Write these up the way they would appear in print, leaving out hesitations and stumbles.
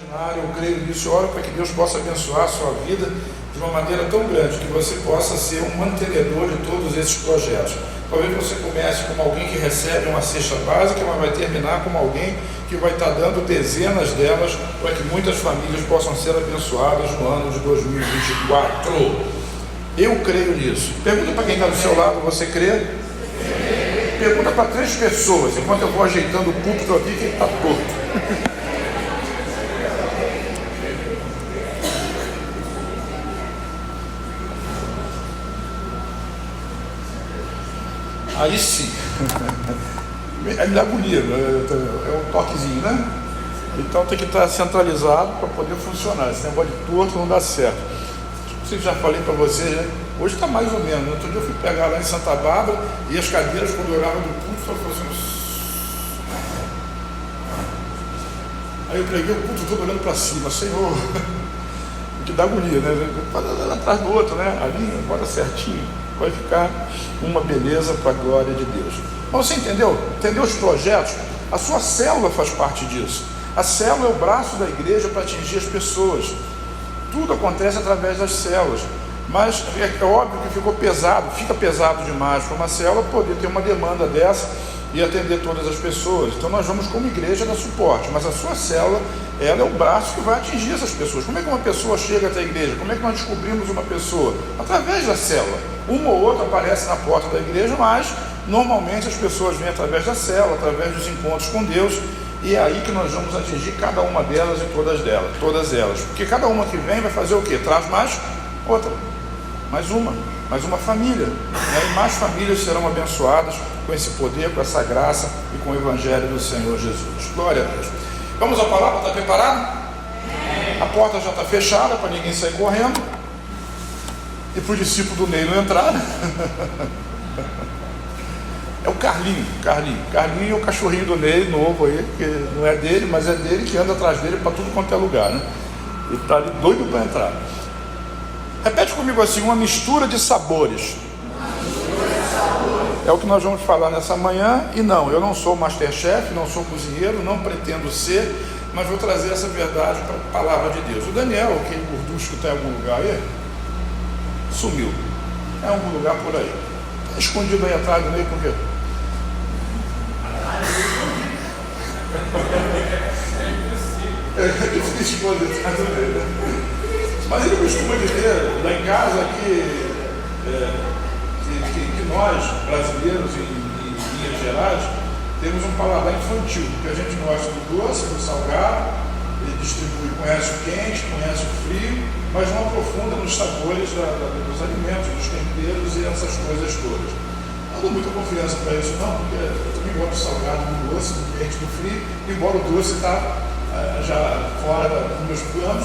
extraordinário. Eu creio nisso e oro para que Deus possa abençoar a sua vida de uma maneira tão grande que você possa ser um mantenedor de todos esses projetos. Talvez você comece como alguém que recebe uma cesta básica, mas vai terminar como alguém que vai estar dando dezenas delas para que muitas famílias possam ser abençoadas no ano de 2024. Eu creio nisso. Pergunta para quem está do seu lado, você crê? Pergunta para 3 pessoas, enquanto eu vou ajeitando o púlpito aqui, que está torto. Aí sim, é me dá agonia, é um toquezinho, né? Então tem que estar centralizado para poder funcionar. Esse negócio de torto não dá certo. Eu já falei para vocês, né? Hoje está mais ou menos. Outro dia eu fui pegar lá em Santa Bárbara e as cadeiras, quando eu olhava do culto, só fossem Aí eu preguei o culto todo olhando para cima, Senhor, que dá agonia, né? Um atrás do outro, né? Ali, agora certinho, vai ficar uma beleza para a glória de Deus. Mas você entendeu? Entendeu os projetos? A sua célula faz parte disso. A célula é o braço da igreja para atingir as pessoas. Tudo acontece através das células. Mas é óbvio que fica pesado demais para uma célula poder ter uma demanda dessa e atender todas as pessoas. Então nós vamos como igreja dar suporte, mas a sua célula, ela é o braço que vai atingir essas pessoas. Como é que uma pessoa chega até a igreja? Como é que nós descobrimos uma pessoa? Através da célula. Uma ou outra aparece na porta da igreja, mas normalmente as pessoas vêm através da célula, através dos encontros com Deus, e é aí que nós vamos atingir cada uma delas e todas elas. Porque cada uma que vem vai fazer o quê? Traz mais outra, mais uma família, né? E mais famílias serão abençoadas com esse poder, com essa graça e com o evangelho do Senhor Jesus. Glória a Deus. Vamos à palavra, está preparado? A porta já está fechada para ninguém sair correndo e para o discípulo do Ney não entrar. É o Carlinho é o cachorrinho do Ney, novo aí, que não é dele, mas é dele, que anda atrás dele para tudo quanto é lugar, né? Ele está ali doido para entrar. Repete comigo assim: uma mistura de sabores. É o que nós vamos falar nessa manhã. E não, eu não sou masterchef, não sou cozinheiro, não pretendo ser, mas vou trazer essa verdade para a palavra de Deus. O Daniel, aquele gorducho que está em algum lugar aí, sumiu. É em algum lugar por aí. Está escondido aí atrás do meio, por quê? É difícil esconder atrás do meio, né? Mas ele costuma dizer lá em casa que nós, brasileiros, em linhas gerais, temos um paladar infantil, porque a gente gosta do doce, do salgado, ele distribui, conhece o quente, conhece o frio, mas não aprofunda nos sabores dos alimentos, dos temperos e essas coisas todas. Não dou muita confiança para isso não, porque eu também gosto do salgado, do doce, do quente, do frio, embora o doce está já fora dos meus planos,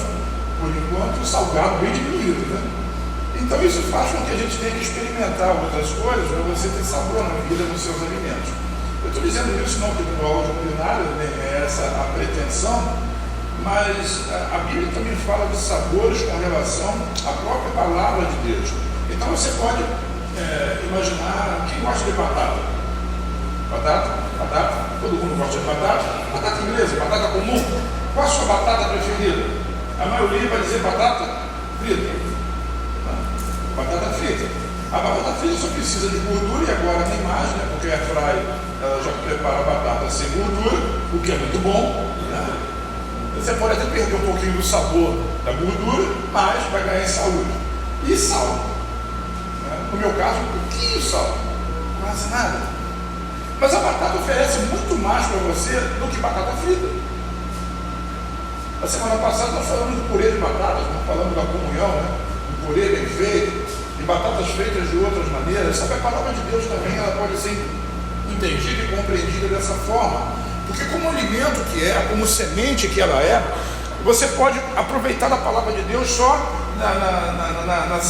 por enquanto, o salgado bem diminuído, né? Então isso faz com que a gente tenha que experimentar outras coisas para você ter sabor na vida dos seus alimentos. Eu estou dizendo isso não porque no áudio culinário é essa a pretensão, mas a Bíblia também fala de sabores com relação à própria palavra de Deus. Então você pode imaginar, quem gosta de batata? Batata? Todo mundo gosta de batata? Batata inglesa, batata comum? Qual a sua batata preferida? A maioria vai dizer batata frita. Batata frita. A batata frita só precisa de gordura, e agora nem mais, né? Porque a airfryer ela já prepara a batata sem gordura, o que é muito bom, né? Você pode até perder um pouquinho do sabor da gordura, mas vai ganhar em saúde. E sal, né? No meu caso, um pouquinho de sal, quase nada. Mas a batata oferece muito mais para você do que batata frita. A semana passada nós falamos do purê de batatas, nós falamos da comunhão, né? Um purê bem feito, e batatas feitas de outras maneiras. Sabe, a palavra de Deus também ela pode ser entendida e compreendida dessa forma, porque como alimento que é, como semente que ela é, você pode aproveitar da palavra de Deus só na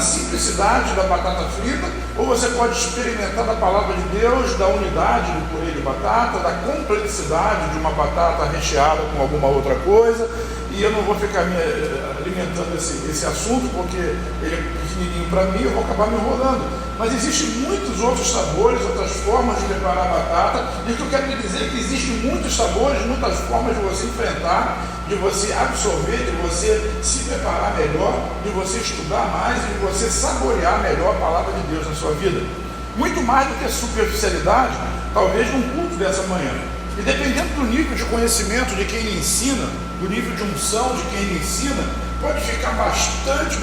simplicidade da batata frita, ou você pode experimentar da palavra de Deus, da unidade do purê de batata, da complexidade de uma batata recheada com alguma outra coisa, e eu não vou ficar me alimentando esse assunto, porque ele é pequenininho para mim, eu vou acabar me enrolando. Mas existem muitos outros sabores, outras formas de preparar a batata, e o que eu quero lhe dizer é que existem muitos sabores, muitas formas de você enfrentar, de você absorver, de você se preparar melhor, de você estudar mais, de você saborear melhor a palavra de Deus na sua vida. Muito mais do que a superficialidade, talvez num culto dessa manhã. E dependendo do nível de conhecimento de quem lhe ensina, do nível de unção de quem lhe ensina, pode ficar bastante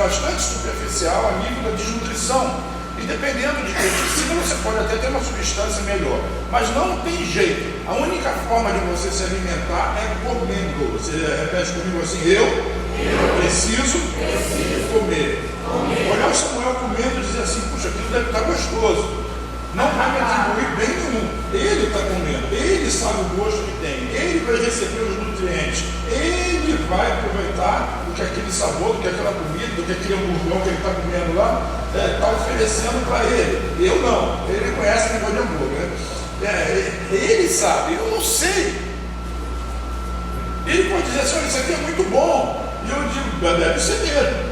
superficial a nível da desnutrição. E dependendo de quem te ensina, você pode até ter uma substância melhor. Mas não tem jeito. A única forma de você se alimentar é comendo. Você repete comigo assim: eu preciso comer. Olhar o Samuel comendo e dizer assim: puxa, aquilo deve estar gostoso. Não vai me atribuir bem nenhum. Ele está comendo, ele sabe o gosto que tem, ele vai receber os nutrientes, ele vai aproveitar do que aquele sabor, do que aquela comida, do que aquele hamburgão que ele está comendo lá está oferecendo para ele. Eu não, ele conhece o negócio de hambúrguer, né? Ele sabe, eu não sei. Ele pode dizer assim: olha, isso aqui é muito bom, e eu digo: deve ser mesmo.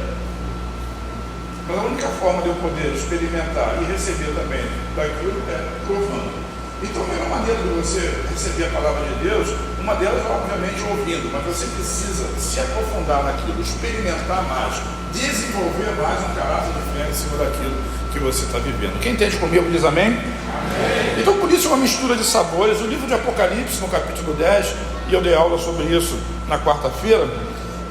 Mas a única forma de eu poder experimentar e receber também daquilo é provando. Então, a melhor maneira de você receber a palavra de Deus, uma delas é obviamente ouvindo, mas você precisa se aprofundar naquilo, experimentar mais, desenvolver mais um caráter de fé em cima daquilo que você está vivendo. Quem entende comigo diz amém? Amém. Então, por isso é uma mistura de sabores. O livro de Apocalipse, no capítulo 10, e eu dei aula sobre isso na quarta-feira,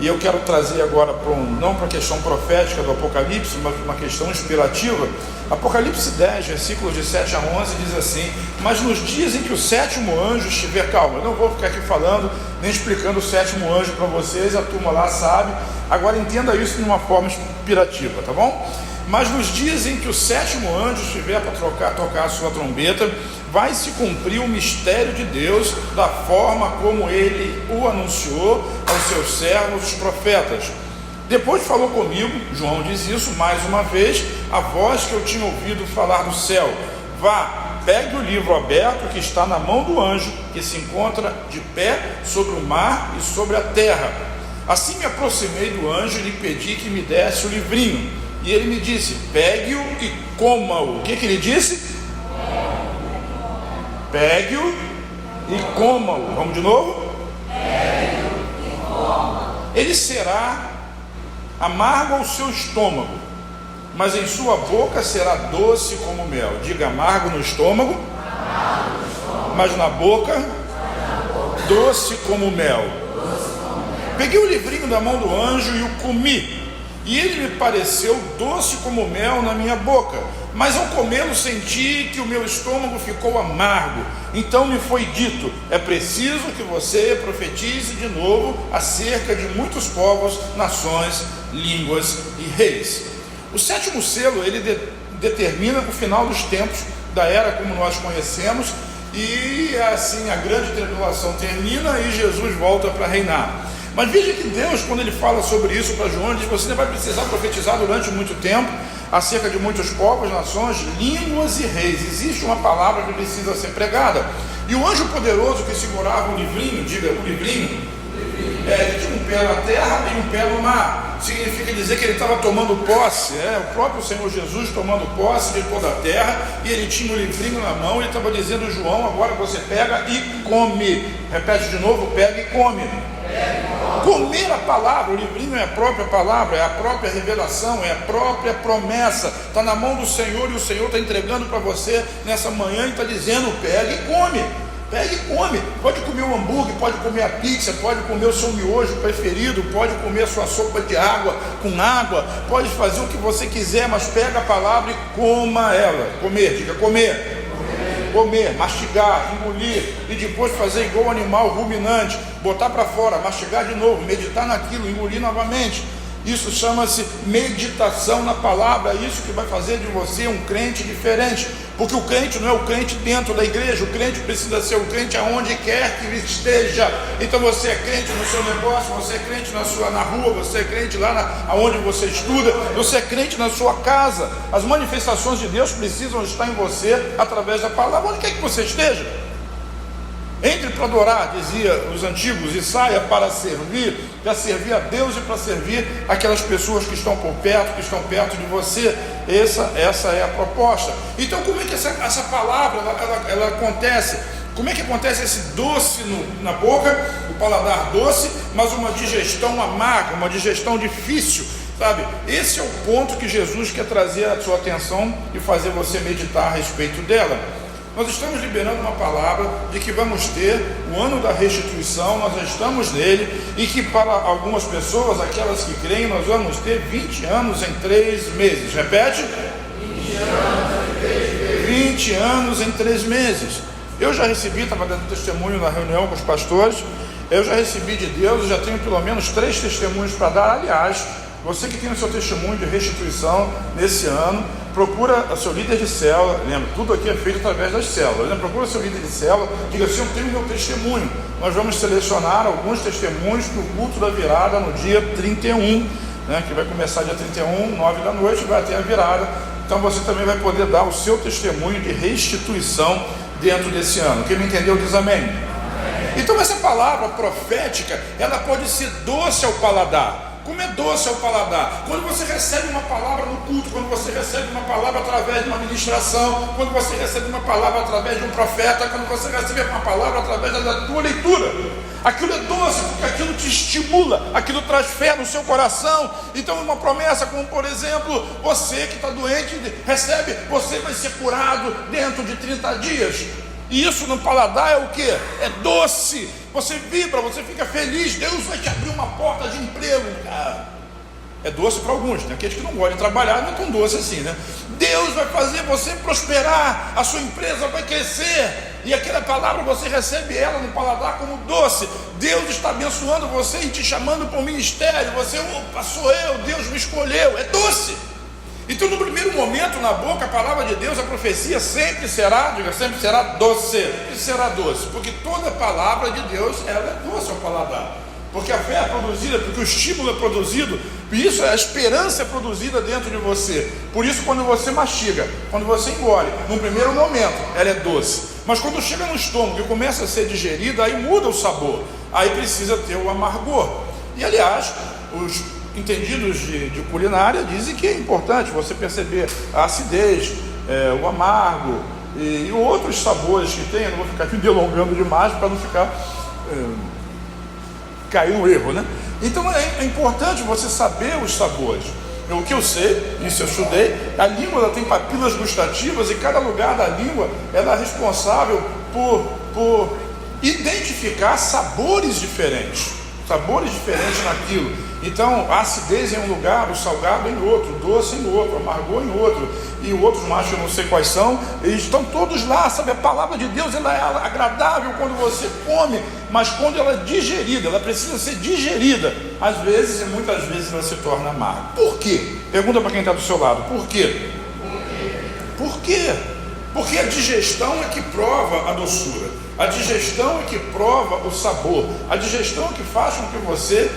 e eu quero trazer agora não para a questão profética do Apocalipse, mas para uma questão inspirativa. Apocalipse 10, versículos de 7 a 11, diz assim: mas nos dias em que o sétimo anjo estiver... Calma, eu não vou ficar aqui falando, nem explicando o sétimo anjo para vocês, a turma lá sabe. Agora entenda isso de uma forma inspirativa, tá bom? Mas nos dias em que o sétimo anjo estiver para tocar a sua trombeta, vai se cumprir o mistério de Deus da forma como ele o anunciou aos seus servos, os profetas. Depois falou comigo, João diz isso mais uma vez, a voz que eu tinha ouvido falar do céu: vá, pegue o livro aberto que está na mão do anjo, que se encontra de pé sobre o mar e sobre a terra. Assim me aproximei do anjo e lhe pedi que me desse o livrinho. E ele me disse: pegue-o e coma-o. O que ele disse? Pegue-o e coma-o. Vamos de novo? Pegue-o e coma. Ele será amargo ao seu estômago, mas em sua boca será doce como mel. Diga: amargo no estômago, mas na boca, doce como mel. Peguei o livrinho da mão do anjo e o comi. E ele me pareceu doce como mel na minha boca, mas ao comê-lo senti que o meu estômago ficou amargo. Então me foi dito: é preciso que você profetize de novo acerca de muitos povos, nações, línguas e reis. O sétimo selo, ele determina o final dos tempos, da era como nós conhecemos, e assim a grande tribulação termina e Jesus volta para reinar. Mas veja que Deus, quando ele fala sobre isso para João, diz: você vai precisar profetizar durante muito tempo acerca de muitos povos, nações, línguas e reis. Existe uma palavra que precisa ser pregada. E o anjo poderoso que segurava o livrinho, diga o livrinho, ele tinha um pé na terra e um pé no mar. Significa dizer que ele estava tomando posse, o próprio Senhor Jesus tomando posse de toda a terra, e ele tinha o livrinho na mão, e ele estava dizendo: João, agora você pega e come. Repete de novo: pega e come. Comer a palavra, o livrinho é a própria palavra, é a própria revelação, é a própria promessa, está na mão do Senhor, e o Senhor está entregando para você nessa manhã e está dizendo: pega e come. Pega e come. Pode comer um hambúrguer, pode comer a pizza, pode comer o seu miojo preferido, pode comer a sua sopa de água com água, pode fazer o que você quiser, mas pega a palavra e coma ela. Comer, diga comer. Comer, mastigar, engolir, e depois fazer igual o animal ruminante, botar para fora, mastigar de novo, meditar naquilo, engolir novamente. Isso chama-se meditação na palavra. É isso que vai fazer de você um crente diferente, porque o crente não é o crente dentro da igreja, o crente precisa ser o crente aonde quer que ele esteja. Então você é crente no seu negócio, você é crente na rua, você é crente lá aonde você estuda, você é crente na sua casa. As manifestações de Deus precisam estar em você através da palavra, onde quer que você esteja. Entre para adorar, dizia os antigos, e saia para servir a Deus e para servir aquelas pessoas que estão por perto, que estão perto de você. Essa é a proposta. Então, como é que essa palavra ela acontece? Como é que acontece esse doce na boca, o paladar doce, mas uma digestão amarga, uma digestão difícil, sabe? Esse é o ponto que Jesus quer trazer a sua atenção e fazer você meditar a respeito dela. Nós estamos liberando uma palavra de que vamos ter o ano da restituição, nós já estamos nele, e que para algumas pessoas, aquelas que creem, nós vamos ter 20 anos em 3 meses. Repete? 20 anos em 3 meses. Eu já recebi, estava dando testemunho na reunião com os pastores, eu já recebi de Deus, eu já tenho pelo menos 3 testemunhos para dar. Aliás, você que tem o seu testemunho de restituição nesse ano, procura o seu líder de célula. Lembra, tudo aqui é feito através das células. Procura o seu líder de célula, diga assim: eu tenho meu testemunho. Nós vamos selecionar alguns testemunhos para o culto da virada no dia 31, que vai começar dia 31, 9 da noite, vai até a virada. Então você também vai poder dar o seu testemunho de restituição dentro desse ano. Quem me entendeu diz amém. Então essa palavra profética, ela pode ser doce ao paladar. Como é doce ao paladar? Quando você recebe uma palavra no culto, quando você recebe uma palavra através de uma ministração, quando você recebe uma palavra através de um profeta, quando você recebe uma palavra através da tua leitura, aquilo é doce, porque aquilo te estimula, aquilo traz fé no seu coração. Então uma promessa como, por exemplo, você que está doente, recebe, você vai ser curado dentro de 30 dias. E isso no paladar é o que? É doce. Você vibra, você fica feliz. Deus vai te abrir uma porta de emprego. É doce para alguns, né? Aqueles que não gostam de trabalhar não é tão doce assim, né? Deus vai fazer você prosperar, a sua empresa vai crescer, e aquela palavra você recebe ela no paladar como doce. Deus está abençoando você e te chamando para o ministério. Você, opa, sou eu, Deus me escolheu. É doce. Então, no primeiro momento, na boca, a palavra de Deus, a profecia sempre será, sempre será doce. E será doce, porque toda palavra de Deus, ela é doce ao paladar. Porque a fé é produzida, porque o estímulo é produzido, e isso, a esperança é produzida dentro de você. Por isso, quando você mastiga, quando você engole, num primeiro momento, ela é doce. Mas quando chega no estômago e começa a ser digerida, aí muda o sabor. Aí precisa ter o amargor. E, aliás, os entendidos de culinária dizem que é importante você perceber a acidez, o amargo e outros sabores que tem. Eu não vou ficar aqui delongando demais para não ficar cair no erro, né? Então é importante você saber os sabores. O que eu sei, isso eu estudei, a língua ela tem papilas gustativas, e cada lugar da língua ela é responsável por identificar sabores diferentes naquilo. Então, a acidez em um lugar, o salgado em outro, o doce em outro, o amargor em outro, e outros mais que eu não sei quais são, eles estão todos lá, sabe? A palavra de Deus ela é agradável quando você come, mas quando ela é digerida, ela precisa ser digerida, às vezes, e muitas vezes ela se torna amarga. Por quê? Pergunta para quem está do seu lado, por quê? Por quê? Porque a digestão é que prova a doçura, a digestão é que prova o sabor, a digestão é que faz com que você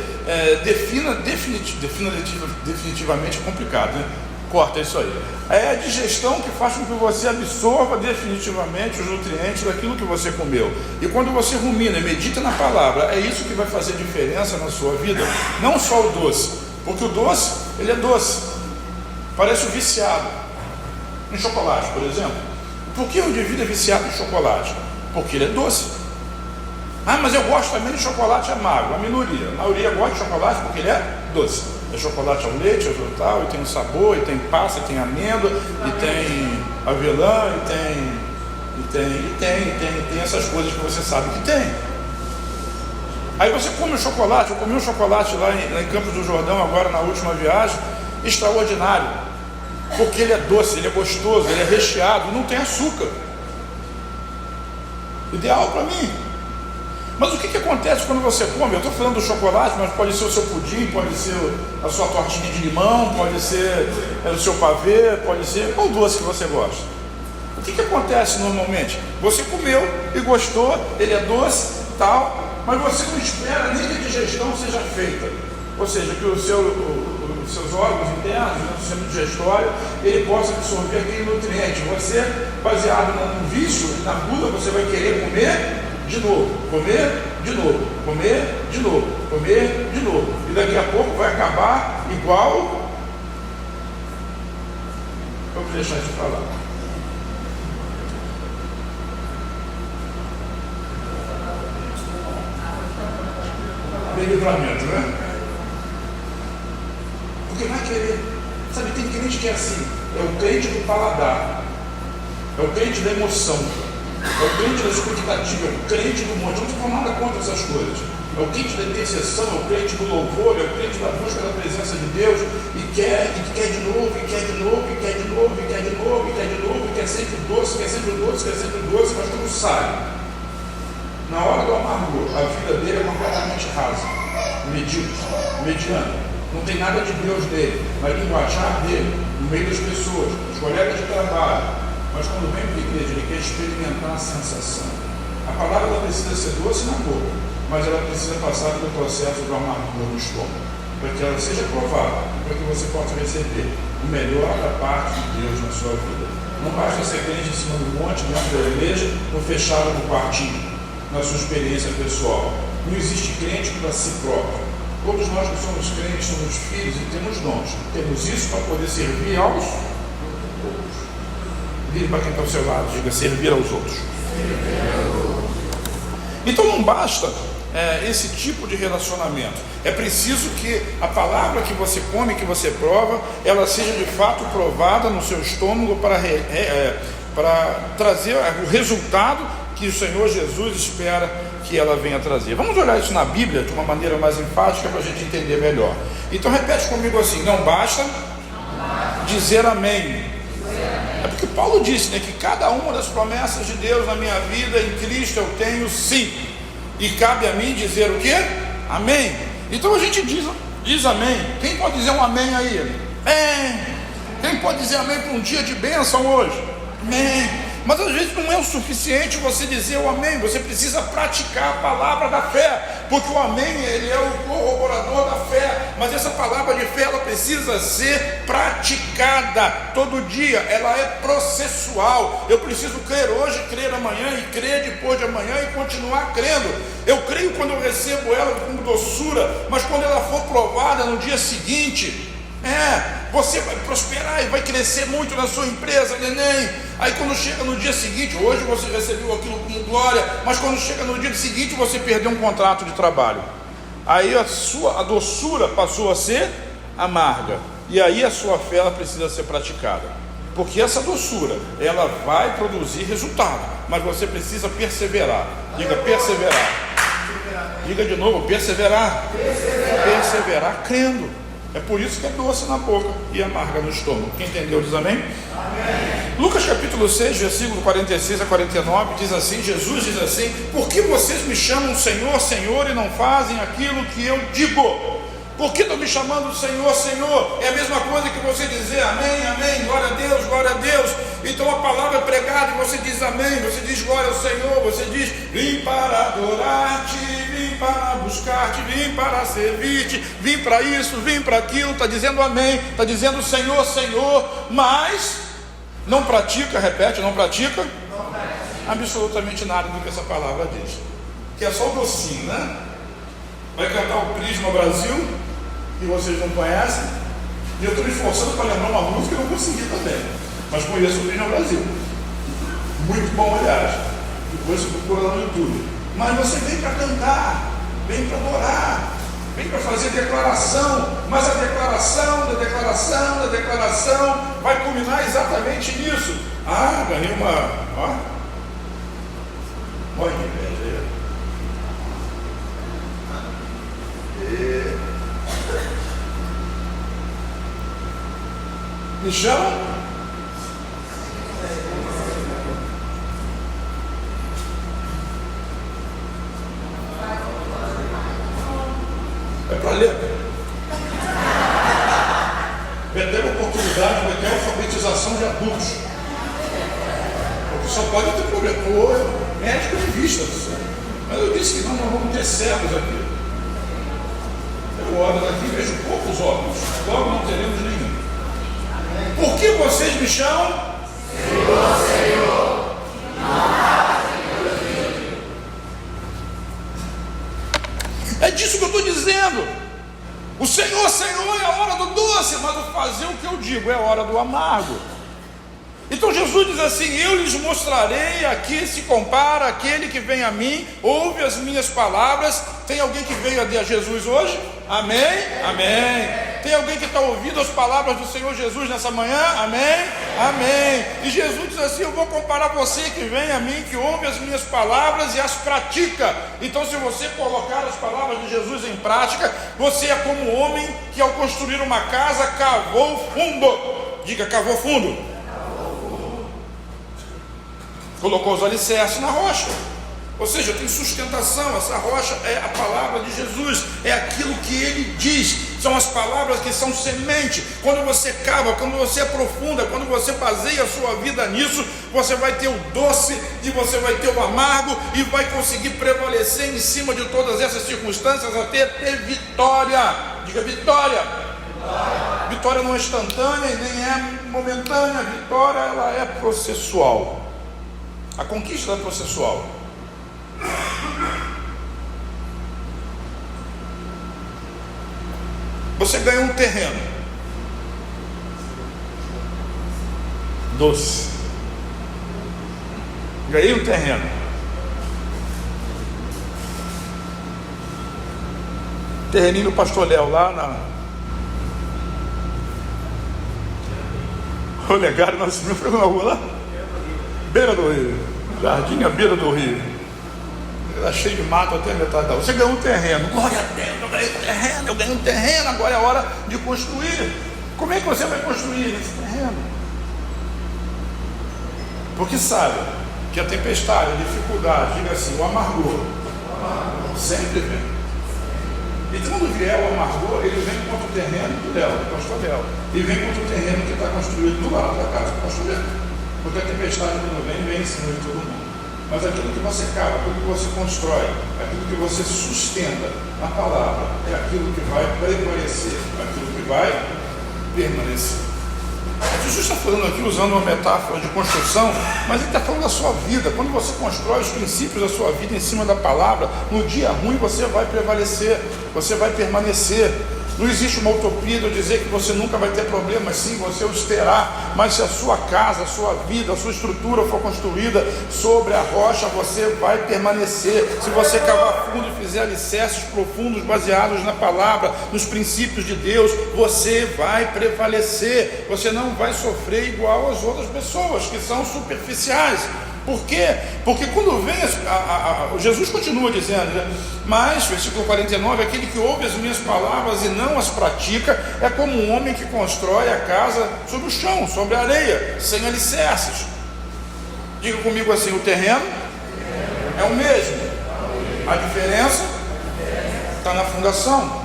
defina definitivamente. É complicado, né? Corta isso aí. É a digestão que faz com que você absorva definitivamente os nutrientes daquilo que você comeu. E quando você rumina e medita na palavra, é isso que vai fazer diferença na sua vida. Não só o doce, porque o doce, ele é doce, parece o viciado em chocolate, por exemplo. Por que o indivíduo é viciado em chocolate? Porque ele é doce. Mas eu gosto também de chocolate amargo. A maioria gosta de chocolate porque ele é doce. É chocolate ao leite, é tal, e tem um sabor, e tem passa, e tem amêndoa, e tem avelã, e tem essas coisas que você sabe que tem. Aí você come o chocolate. Eu comi um chocolate lá em Campos do Jordão agora na última viagem, extraordinário, porque ele é doce, ele é gostoso, ele é recheado, não tem açúcar. Ideal para mim. Mas o que acontece quando você come? Eu estou falando do chocolate, mas pode ser o seu pudim, pode ser a sua tortinha de limão, pode ser o seu pavê, pode ser qual doce que você gosta. O que acontece normalmente? Você comeu e gostou, ele é doce, tal, mas você não espera nem que a digestão seja feita. Ou seja, que os seus órgãos internos, o sistema digestório, ele possa absorver aquele nutriente. Você, baseado no vício, na gula, você vai querer comer de novo, comer, de novo, comer, de novo, comer, de novo. E daqui a pouco vai acabar igual. Eu vou deixar isso para lá. Bem livramento, né? Porque vai querer. Sabe, tem crente que é assim, é o crente do paladar, é o crente da emoção, é o crente da expectativa, é o crente do monte. Eu não estou falando nada contra essas coisas. É o crente da intercessão, é o crente do louvor, é o crente da busca da presença de Deus, e quer de novo, e quer de novo, e quer de novo, e quer de novo, e quer de novo, e quer sempre doce, quer sempre doce, quer sempre doce, mas tudo sai. Na hora do amargor, a vida dele é completamente rasa, medíocre, mediana. Não tem nada de Deus nele, na linguajar dele, no meio das pessoas, dos colegas de trabalho. Mas quando vem para a igreja, ele quer experimentar a sensação. A palavra ela precisa ser doce na boca, mas ela precisa passar pelo processo do amargor no estômago, para que ela seja provada, para que você possa receber o melhor da parte de Deus na sua vida. Não basta ser crente em cima do monte, dentro da igreja, ou fechado no quartinho, na sua experiência pessoal. Não existe crente para si próprio. Todos nós que somos crentes, somos filhos e temos dons. Temos isso para poder servir aos outros. Diga para quem está ao seu lado, diga servir aos outros. Então não basta esse tipo de relacionamento. É preciso que a palavra que você come, que você prova, ela seja de fato provada no seu estômago para trazer o resultado que o Senhor Jesus espera que ela venha trazer. Vamos olhar isso na Bíblia de uma maneira mais enfática para a gente entender melhor. Então repete comigo assim: não basta dizer amém. É porque Paulo disse, né, que cada uma das promessas de Deus na minha vida em Cristo eu tenho sim, e cabe a mim dizer o quê? Amém. Então a gente diz amém. Quem pode dizer um amém aí? Quem pode dizer amém para um dia de bênção hoje? Amém. Mas às vezes não é o suficiente você dizer o amém, você precisa praticar a palavra da fé, porque o amém ele é o corroborador da fé, mas essa palavra de fé ela precisa ser praticada todo dia, ela é processual. Eu preciso crer hoje, crer amanhã e crer depois de amanhã e continuar crendo. Eu creio quando eu recebo ela com doçura, mas quando ela for provada no dia seguinte, você vai prosperar e vai crescer muito na sua empresa, neném. Aí quando chega no dia seguinte, hoje você recebeu aquilo com glória, mas quando chega no dia seguinte você perdeu um contrato de trabalho. Aí a doçura passou a ser amarga. E aí a sua fé ela precisa ser praticada. Porque essa doçura, ela vai produzir resultado, mas você precisa perseverar. Diga perseverar. Diga de novo, perseverar. Perseverar crendo. É por isso que é doce na boca e amarga no estômago. Quem entendeu diz amém? Amém. Lucas capítulo 6, versículo 46 a 49 diz assim, Jesus diz assim: por que vocês me chamam Senhor, Senhor e não fazem aquilo que eu digo? Por que estão me chamando Senhor, Senhor? É a mesma coisa que você dizer amém, amém, glória a Deus, glória a Deus. Então a palavra é pregada e você diz amém, você diz glória ao Senhor, você diz vim para adorar-te, vim para buscar-te, vim para servir-te, vim para isso, vim para aquilo. Está dizendo amém, está dizendo Senhor, Senhor, mas não pratica, repete, não pratica absolutamente nada do que essa palavra diz, que é só o docinho, né? Vai cantar o Prisma Brasil, que vocês não conhecem, e eu estou me esforçando para lembrar uma música que eu não consegui também, mas conheço o Prisma Brasil, muito bom, aliás, depois você procura lá no YouTube. Mas você vem para cantar, vem para adorar, vem para fazer declaração, mas a declaração da declaração da declaração vai culminar exatamente nisso. Ganhei uma, olha que inveja aí. Me chama? É para ler. Vai ter oportunidade, vai ter alfabetização de adultos. Porque só pode ter problema. Ou médico de vista. Mas eu disse que nós não vamos ter cegos aqui. Eu olho daqui e vejo poucos óculos. Logo não teremos nenhum. Por que vocês me chamam? Senhor, Senhor. disso que eu estou dizendo. O Senhor, Senhor, é a hora do doce, mas o fazer o que eu digo é a hora do amargo. Então Jesus diz assim: eu lhes mostrarei a que se compara aquele que vem a mim, ouve as minhas palavras. Tem alguém que veio a Jesus hoje? Amém? Amém. Tem alguém que está ouvindo as palavras do Senhor Jesus nessa manhã? Amém? Amém. E Jesus diz assim: eu vou comparar você que vem a mim, que ouve as minhas palavras e as pratica. Então, se você colocar as palavras de Jesus em prática, você é como um homem que, ao construir uma casa, cavou fundo. Diga, cavou fundo. Colocou os alicerces na rocha, ou seja, tem sustentação. Essa rocha é a palavra de Jesus, é aquilo que ele diz, são as palavras que são semente. Quando você cava, quando você aprofunda, quando você baseia a sua vida nisso, você vai ter o doce e você vai ter o amargo, e vai conseguir prevalecer em cima de todas essas circunstâncias até ter vitória. Diga, vitória. Vitória não é instantânea e nem é momentânea. A vitória, ela é processual. A conquista é processual. Você ganhou um terreno doce. Ganhei um terreno. Terreninho do Pastor Léo, lá na Olegário Nascimento, foi uma rua lá? Beira do rio, jardim à beira do rio. Era cheio de mato até a metade da rua. Você ganhou um terreno. Glória a Deus, eu ganhei um terreno, agora é a hora de construir. Como é que você vai construir esse terreno? Porque sabe que a tempestade, a dificuldade, diga assim, o amargor sempre vem. E quando vier o amargor, ele vem contra o terreno do Léo, do Pastor Léo, e vem contra o terreno que está construído do lado da casa do Pastor Léo. Porque a tempestade, quando vem em cima de todo mundo. Mas aquilo que você cava, aquilo que você constrói, aquilo que você sustenta na palavra, é aquilo que vai prevalecer, aquilo que vai permanecer. Jesus está falando aqui usando uma metáfora de construção, mas ele está falando da sua vida. Quando você constrói os princípios da sua vida em cima da palavra, no dia ruim você vai prevalecer, você vai permanecer. Não existe uma utopia de eu dizer que você nunca vai ter problemas. Sim, você os terá, mas se a sua casa, a sua vida, a sua estrutura for construída sobre a rocha, você vai permanecer. Se você cavar fundo e fizer alicerces profundos baseados na palavra, nos princípios de Deus, você vai prevalecer. Você não vai sofrer igual às outras pessoas que são superficiais. Por quê? Porque quando vem, Jesus continua dizendo, né? Mas, versículo 49, aquele que ouve as minhas palavras e não as pratica, é como um homem que constrói a casa sobre o chão, sobre a areia, sem alicerces. Diga comigo assim, o terreno é o mesmo, a diferença está na fundação.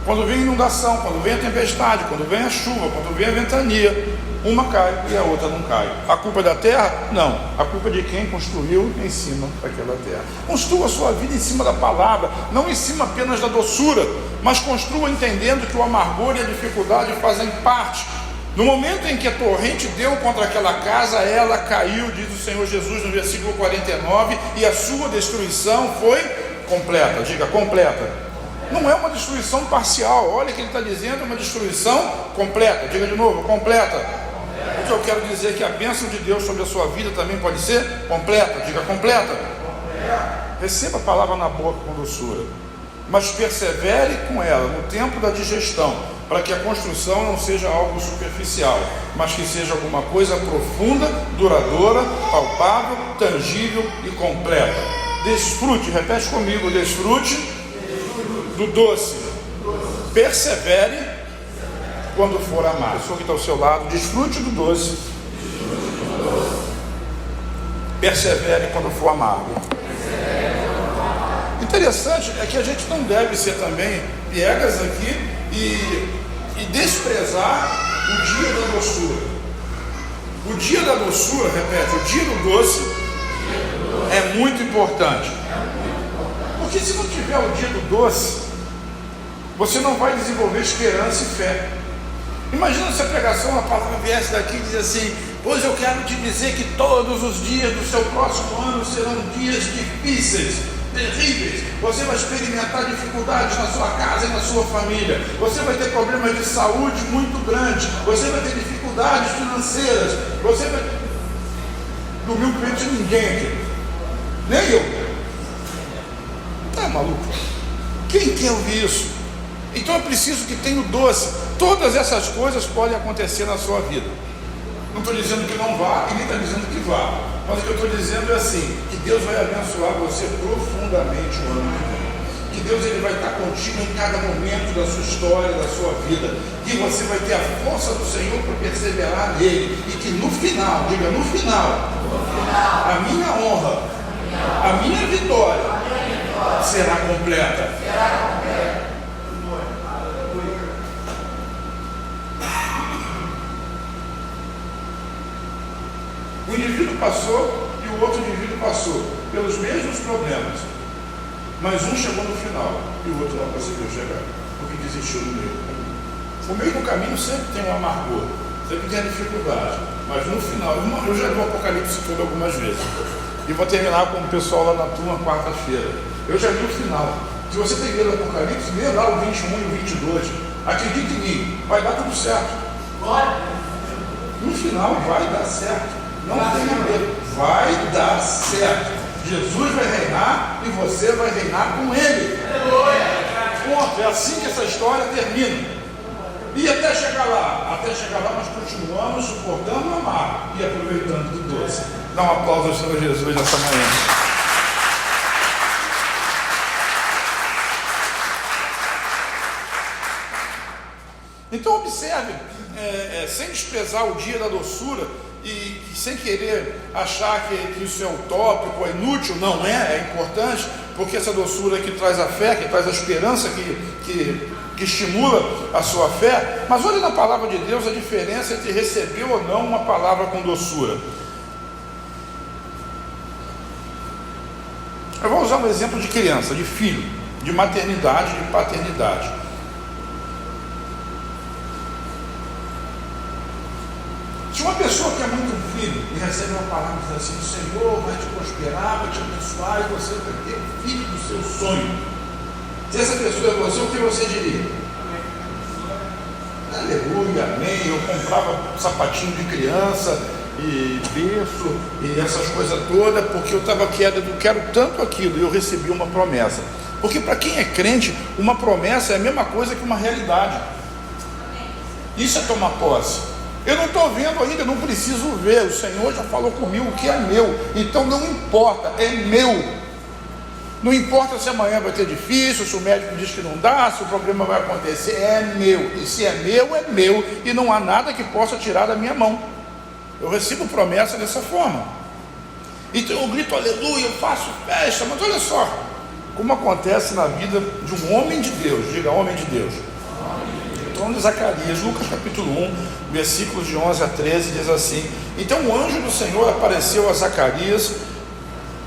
Quando vem a inundação, quando vem a tempestade, quando vem a chuva, quando vem a ventania, uma cai e a outra não cai. A culpa é da terra? Não. A culpa é de quem construiu em cima daquela terra. Construa a sua vida em cima da palavra, não em cima apenas da doçura, mas construa entendendo que o amargor e a dificuldade fazem parte. No momento em que a torrente deu contra aquela casa, ela caiu, diz o Senhor Jesus no versículo 49, e a sua destruição foi completa. Diga, completa. Não é uma destruição parcial. Olha que ele está dizendo, é uma destruição completa. Diga de novo, completa. O que eu quero dizer é que a bênção de Deus sobre a sua vida também pode ser completa. Diga, completa. Receba a palavra na boca com doçura, mas persevere com ela no tempo da digestão, para que a construção não seja algo superficial, mas que seja alguma coisa profunda, duradoura, palpável, tangível e completa. Desfrute, repete comigo, desfrute do doce, persevere quando for amar. A pessoa que está ao seu lado, desfrute do doce, persevere quando for amargo. Interessante é que a gente não deve ser também piegas aqui e desprezar o dia da doçura. O dia da doçura, repete, o dia do doce é muito importante. Porque se não tiver o dia do doce, você não vai desenvolver esperança e fé. Imagina se a pregação, a palavra viesse daqui e diz assim: pois eu quero te dizer que todos os dias do seu próximo ano serão dias difíceis. terríveis, você vai experimentar dificuldades na sua casa e na sua família, você vai ter problemas de saúde muito grandes, você vai ter dificuldades financeiras, você vai... Dormir um cliente de ninguém aqui, nem eu. Tá maluco? Quem quer ouvir isso? Então é preciso que tenha o doce. Todas essas coisas podem acontecer na sua vida. Não estou dizendo que não vá e nem está dizendo que vá, mas o que eu estou dizendo é assim, que Deus vai abençoar você profundamente o ano que vem, que Deus ele vai estar contigo em cada momento da sua história, da sua vida, que você vai ter a força do Senhor para perseverar nele, e que no final, diga no final, a minha honra, a minha vitória será completa. O indivíduo passou e o outro indivíduo passou pelos mesmos problemas, mas um chegou no final e o outro não conseguiu chegar, porque desistiu no meio do caminho. O meio do caminho sempre tem um amargor, sempre tem a dificuldade, mas no final, eu já li o Apocalipse todo algumas vezes, e vou terminar com o pessoal lá na turma quarta-feira. Eu já li o final. Se você tem medo do Apocalipse, lê lá o 21 e o 22, acredite em mim, vai dar tudo certo. No final vai dar certo. Não tenha medo, vai dar certo. Jesus vai reinar e você vai reinar com Ele. Ponto. É assim que essa história termina. E até chegar lá nós continuamos suportando a mar e aproveitando do doce. Dá um aplauso ao Senhor Jesus nessa manhã. Então observe, sem desprezar o dia da doçura, e sem querer achar que isso é utópico, é inútil, não é importante, porque essa doçura que traz a fé, que traz a esperança, que estimula a sua fé. Mas olhe na palavra de Deus a diferença entre receber ou não uma palavra com doçura. Eu vou usar um exemplo de criança, de filho, de maternidade, de paternidade. Se uma pessoa que é muito filho e recebe uma palavra e diz assim, o Senhor vai te prosperar, vai te abençoar e você vai ter o filho do seu sonho. Se essa pessoa é você, o que você diria? Amém. Aleluia, amém. Eu comprava sapatinho de criança e berço e essas coisas todas, porque eu estava quero tanto aquilo, e eu recebi uma promessa. Porque para quem é crente, uma promessa é a mesma coisa que uma realidade. Isso é tomar posse. Eu não estou vendo ainda, não preciso ver, o Senhor já falou comigo que é meu, então não importa, é meu. Não importa se amanhã vai ter difícil, se o médico diz que não dá, se o problema vai acontecer, é meu, e se é meu, e não há nada que possa tirar da minha mão. Eu recebo promessa dessa forma. Então eu grito aleluia, eu faço festa, mas olha só, como acontece na vida de um homem de Deus, diga homem de Deus. Trono de Zacarias, Lucas capítulo 1, versículos de 11 a 13, diz assim: então o anjo do Senhor apareceu a Zacarias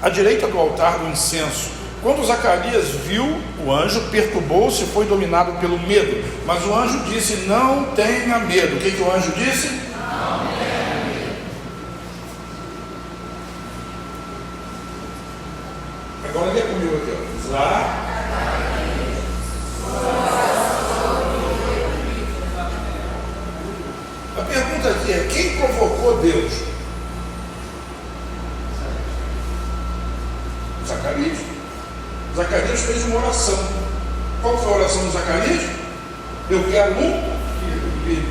à direita do altar do incenso. Quando Zacarias viu o anjo, perturbou-se e foi dominado pelo medo. Mas o anjo disse: não tenha medo. O que o anjo disse? Não tenha medo. Agora lê comigo aqui, ó. Lá. A pergunta aqui é: quem provocou Deus? Zacarias. Zacarias fez uma oração. Qual foi a oração de Zacarias? Eu quero um filho.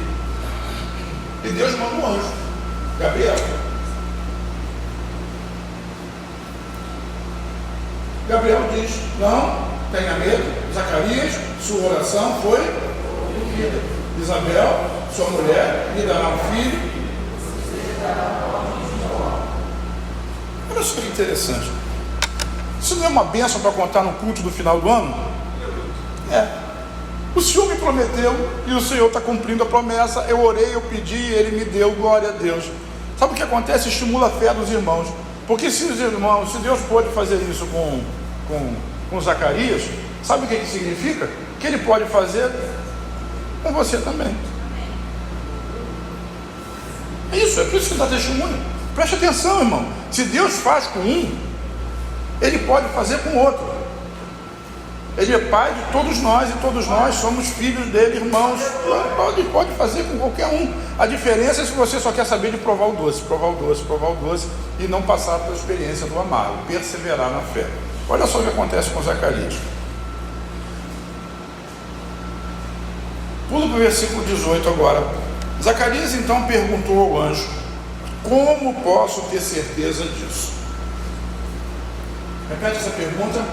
E Deus manda um anjo, Gabriel. Gabriel diz: não tenha medo, Zacarias, sua oração foi ouvida. Isabel, sua mulher, lhe dará um filho. Olha só que interessante. Isso não é uma bênção para contar no culto do final do ano? É. O Senhor me prometeu e o Senhor está cumprindo a promessa. Eu orei, eu pedi, Ele me deu, glória a Deus. Sabe o que acontece? Estimula a fé dos irmãos. Porque se os irmãos, se Deus pode fazer isso com Zacarias, sabe o que significa? Que Ele pode fazer com você também. É isso, é por isso que dá testemunho. Preste atenção, irmão. Se Deus faz com um, Ele pode fazer com outro. Ele é pai de todos nós e todos nós somos filhos dele, irmãos. Pode fazer com qualquer um. A diferença é se você só quer saber de provar o doce e não passar pela experiência do amargo, perseverar na fé. Olha só o que acontece com Zacarias. Pula para o versículo 18 agora. Zacarias então perguntou ao anjo: como posso ter certeza disso? Repete essa pergunta.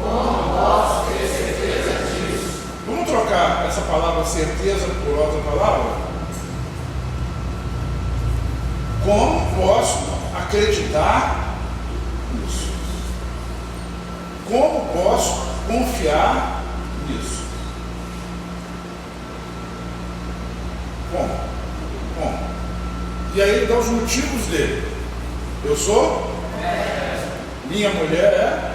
Como posso ter certeza disso? Vamos trocar essa palavra certeza por outra palavra? Como posso acreditar nisso? Como posso confiar nisso? Como? E aí ele dá os motivos dele. Eu sou? Minha mulher é?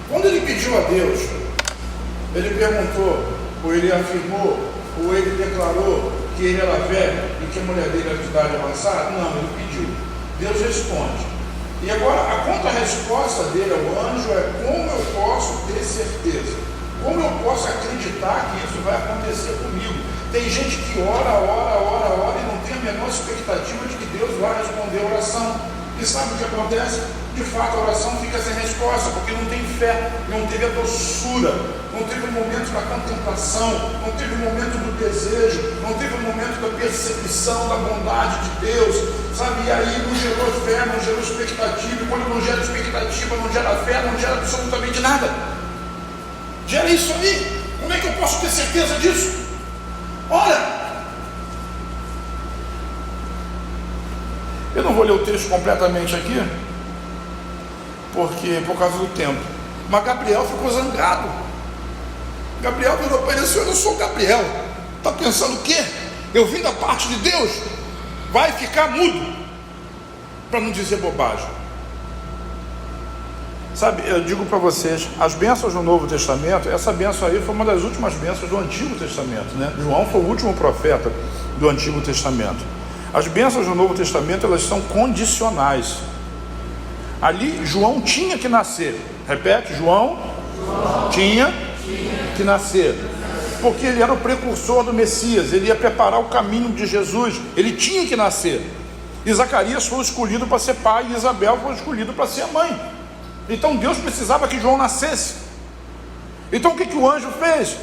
Quando ele pediu a Deus, ele perguntou, ou ele afirmou, ou ele declarou que ele era velho e que a mulher dele era de idade avançada? Não, ele pediu. Deus responde. E agora a contra-resposta dele ao anjo é: como eu posso ter certeza? Como eu posso acreditar que isso vai acontecer comigo? Tem gente que ora e não tem a menor expectativa de que Deus vai responder a oração. E sabe o que acontece? De fato a oração fica sem resposta, porque não tem fé, não teve a doçura, não teve o momento da contemplação, não teve o momento do desejo, não teve o momento da percepção da bondade de Deus, sabe? E aí não gerou fé, não gerou expectativa, e quando não gera expectativa, não gera fé, não gera absolutamente nada. Gera isso aí. Como é que eu posso ter certeza disso? Olha, eu não vou ler o texto completamente aqui, porque por causa do tempo, mas Gabriel ficou zangado. Gabriel virou para ele assim: eu sou Gabriel, está pensando o quê? Eu vim da parte de Deus, vai ficar mudo, para não dizer bobagem. Sabe, eu digo para vocês, as bênçãos no Novo Testamento, essa bênção aí foi uma das últimas bênçãos do Antigo Testamento, né? João foi o último profeta do Antigo Testamento. As bênçãos no Novo Testamento, elas são condicionais. Ali João tinha que nascer. Repete, João tinha que nascer, porque ele era o precursor do Messias, ele ia preparar o caminho de Jesus, ele tinha que nascer. E Zacarias foi escolhido para ser pai, e Isabel foi escolhida para ser mãe. Então Deus precisava que João nascesse. Então o que o anjo fez?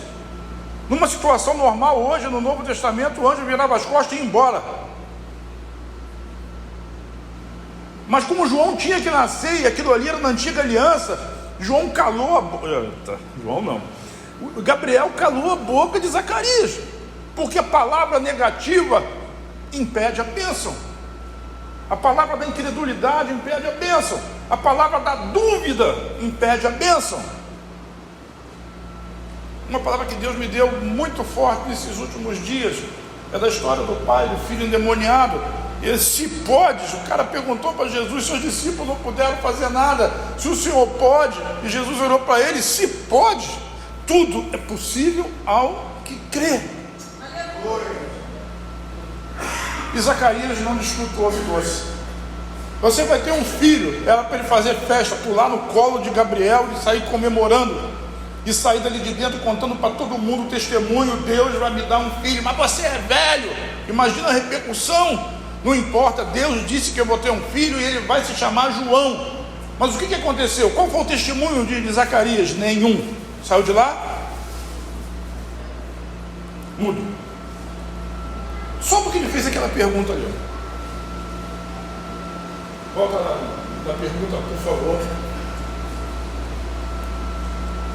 Numa situação normal hoje no Novo Testamento, o anjo virava as costas e ia embora. Mas como João tinha que nascer, e aquilo ali era na antiga aliança, João calou a boca. João não. Gabriel calou a boca de Zacarias, porque a palavra negativa impede a bênção. A palavra da incredulidade impede a bênção. A palavra da dúvida impede a bênção. Uma palavra que Deus me deu muito forte nesses últimos dias é da história do pai do filho endemoniado. Ele: se podes, o cara perguntou para Jesus, seus discípulos não puderam fazer nada, se o Senhor pode, e Jesus olhou para ele: se pode, tudo é possível ao que crê. E Zacarias não desfrutou do doce. Você vai ter um filho, era para ele fazer festa, pular no colo de Gabriel e sair comemorando, e sair dali de dentro contando para todo mundo o testemunho: Deus vai me dar um filho, mas você é velho. Imagina a repercussão. Não importa, Deus disse que eu vou ter um filho e ele vai se chamar João. Mas o que aconteceu? Qual foi o testemunho de Zacarias? Nenhum. Saiu de lá mudo, só porque ele fez aquela pergunta ali. Volta lá na pergunta, por favor.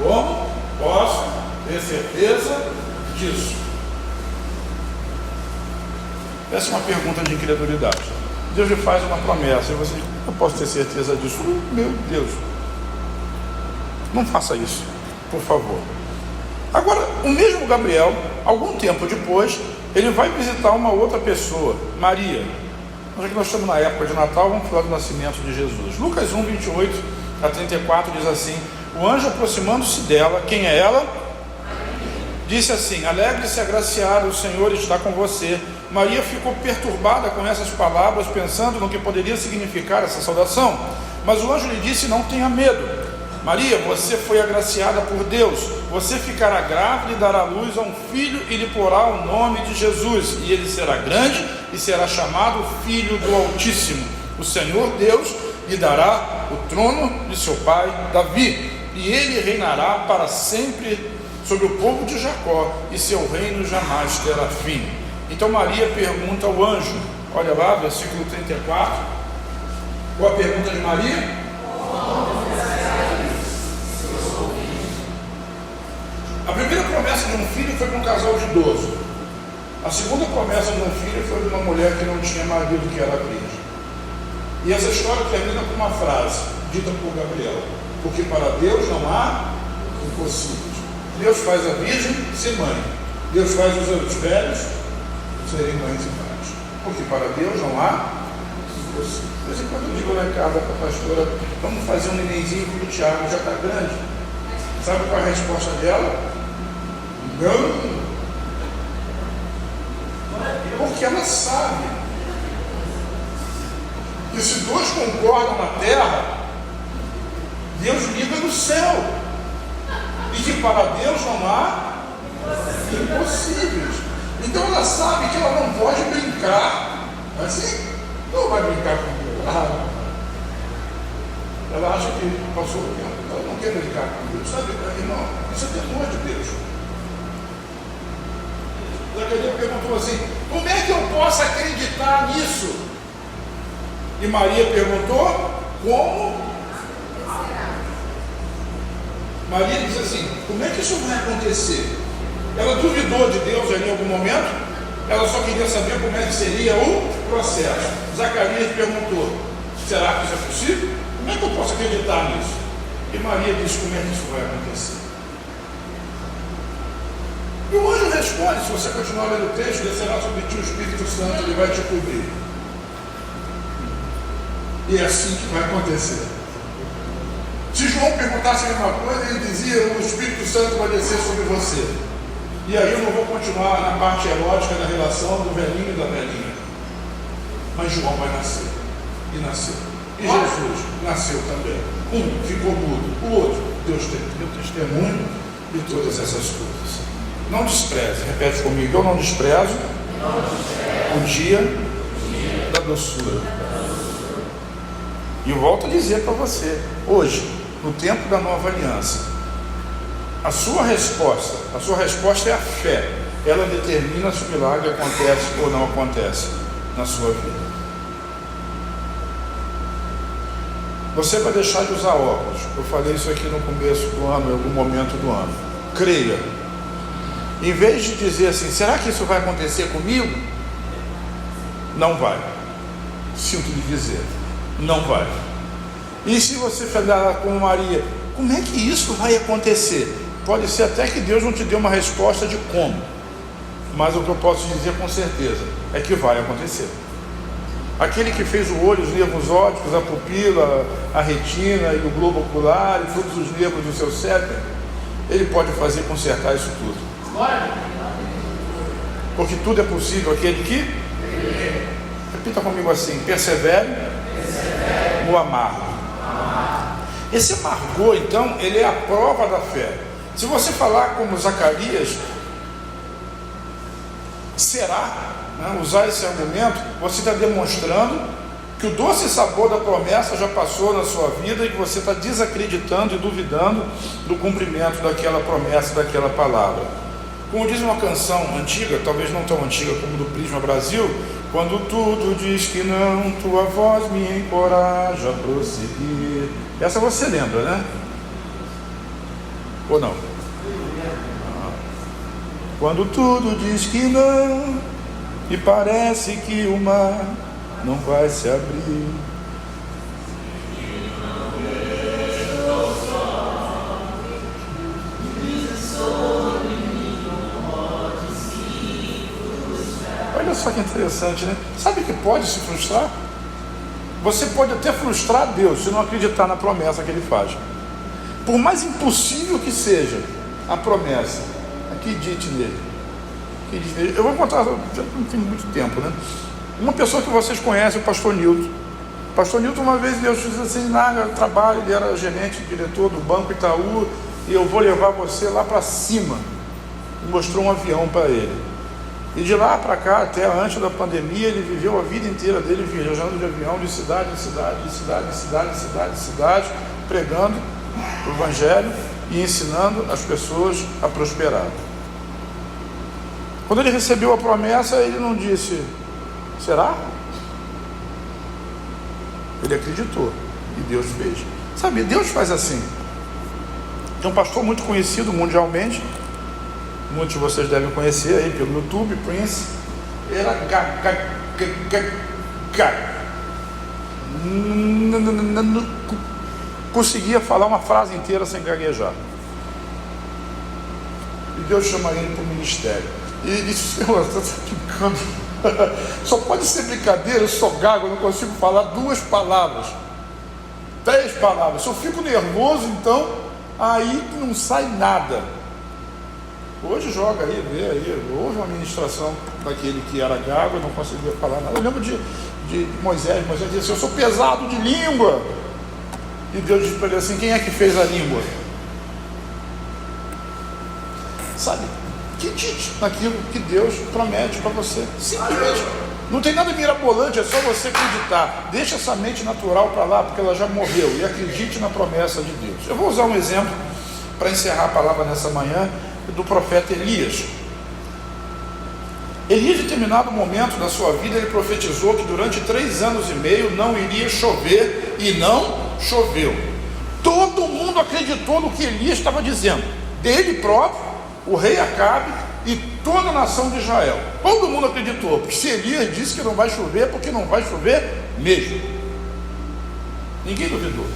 Como posso ter certeza disso? Essa é uma pergunta de incredulidade. Deus lhe faz uma promessa e você diz: eu posso ter certeza disso? Meu Deus, não faça isso, por favor. Agora, o mesmo Gabriel, algum tempo depois, ele vai visitar uma outra pessoa, Maria. Já que nós estamos na época de Natal, vamos falar do nascimento de Jesus. Lucas 1, 28 a 34 diz assim: o anjo, aproximando-se dela, quem é ela? Disse assim: alegre-se, agraciada, o Senhor está com você. Maria ficou perturbada com essas palavras, pensando no que poderia significar essa saudação. Mas o anjo lhe disse: não tenha medo, Maria, você foi agraciada por Deus, você ficará grávida e dará luz a um filho e lhe porá o nome de Jesus, e ele será grande e será chamado Filho do Altíssimo. O Senhor Deus lhe dará o trono de seu pai Davi, e ele reinará para sempre sobre o povo de Jacó, e seu reino jamais terá fim. Então Maria pergunta ao anjo, olha lá, versículo 34, qual a pergunta de Maria? A primeira promessa de um filho foi para um casal de idoso. A segunda promessa de um filho foi de uma mulher que não tinha marido, que era virgem. E essa história termina com uma frase dita por Gabriel: porque para Deus não há impossíveis. Deus faz a virgem ser mãe, Deus faz os velhos serem mães e pais, porque para Deus não há impossíveis. De vez em quando eu digo lá em casa para a pastora: vamos fazer um nenenzinho que o Tiago já está grande. Sabe qual é a resposta dela? Não. Porque ela sabe que se dois concordam na terra, Deus liga no céu, e que para Deus não há impossíveis. Então ela sabe que ela não pode brincar assim, não vai brincar com Deus. Ela acha que passou o tempo, ela não quer brincar com Deus, sabe, irmão? Isso é temor de Deus. Zaqueu perguntou assim: como é que eu posso acreditar nisso? E Maria perguntou: como? Maria disse assim: como é que isso vai acontecer? Ela duvidou de Deus ali em algum momento, ela só queria saber como é que seria o processo. Zacarias perguntou: será que isso é possível? Como é que eu posso acreditar nisso? E Maria disse: como é que isso vai acontecer? E o anjo responde, se você continuar lendo o texto: descerá sobre ti o Espírito Santo, ele vai te cobrir. E é assim que vai acontecer. Se João perguntasse a mesma coisa, ele dizia: o Espírito Santo vai descer sobre você. E aí eu não vou continuar na parte erótica da relação do velhinho e da velhinha. Mas João vai nascer. E nasceu. E Jesus nasceu também. Um ficou mudo, o outro Deus deu testemunho de todas essas coisas. Não despreze, repete comigo: eu não desprezo o dia da doçura. E eu volto a dizer para você, hoje, no tempo da nova aliança, a sua resposta é a fé. Ela determina se o milagre acontece ou não acontece na sua vida. Você vai deixar de usar óculos. Eu falei isso aqui no começo do ano, em algum momento do ano. Creia. Em vez de dizer assim: será que isso vai acontecer comigo? Não vai. Sinto lhe dizer, não vai. E se você falar como Maria: como é que isso vai acontecer? Pode ser até que Deus não te dê uma resposta de como, mas o que eu posso dizer com certeza é que vai acontecer. Aquele que fez o olho, os nervos ópticos, a pupila, a retina e o globo ocular e todos os nervos do seu cérebro, ele pode fazer consertar isso tudo. Porque tudo é possível aquele que... Repita comigo assim: persevere no amargo. Esse amargor, então, ele é a prova da fé. Se você falar como Zacarias, será, né, usar esse argumento, você está demonstrando que o doce sabor da promessa já passou na sua vida e que você está desacreditando e duvidando do cumprimento daquela promessa, daquela palavra. Como diz uma canção antiga, talvez não tão antiga como do Prisma Brasil: quando tudo diz que não, tua voz me encoraja a prosseguir. Essa você lembra, né? Ou não? Quando tudo diz que não, e parece que o mar não vai se abrir. Olha só que interessante, né? Sabe que pode se frustrar? Você pode até frustrar Deus se não acreditar na promessa que Ele faz. Por mais impossível que seja a promessa, acredite nele. Eu vou contar, já não tem muito tempo, né? Uma pessoa que vocês conhecem, o pastor Nilton. Pastor Nilton, uma vez Deus disse assim, eu trabalho, ele era gerente, diretor do Banco Itaú, e eu vou levar você lá para cima. E mostrou um avião para ele. E de lá para cá, até antes da pandemia, ele viveu a vida inteira dele viajando de avião, de cidade em cidade, de cidade em cidade, de cidade em cidade, pregando o Evangelho e ensinando as pessoas a prosperar. Quando ele recebeu a promessa, ele não disse, será? Ele acreditou e Deus fez. Sabe, Deus faz assim. Tem um pastor muito conhecido mundialmente, muitos de vocês devem conhecer aí pelo YouTube, Prince. Era não conseguia falar uma frase inteira sem gaguejar. E Deus chama ele para o ministério. E ele disse, Senhor, você está brincando? Só pode ser brincadeira, eu sou gago, eu não consigo falar 2 palavras, 3 palavras. Se eu fico nervoso, então, aí não sai nada. Hoje joga aí, vê aí, houve uma ministração daquele que era gago e não conseguia falar nada. Eu lembro de Moisés disse assim, eu sou pesado de língua. E Deus disse para ele assim, quem é que fez a língua? Sabe? Acredite naquilo que Deus promete para você. Simplesmente. Não tem nada mirabolante, é só você acreditar. Deixa essa mente natural para lá, porque ela já morreu. E acredite na promessa de Deus. Eu vou usar um exemplo para encerrar a palavra nessa manhã, do profeta Elias. Elias, em determinado momento da sua vida, ele profetizou que durante 3 anos e meio não iria chover, e não choveu. Todo mundo acreditou no que Elias estava dizendo, dele próprio, o rei Acabe e toda a nação de Israel. Todo mundo acreditou, porque se Elias disse que não vai chover, é porque não vai chover mesmo. Ninguém duvidou.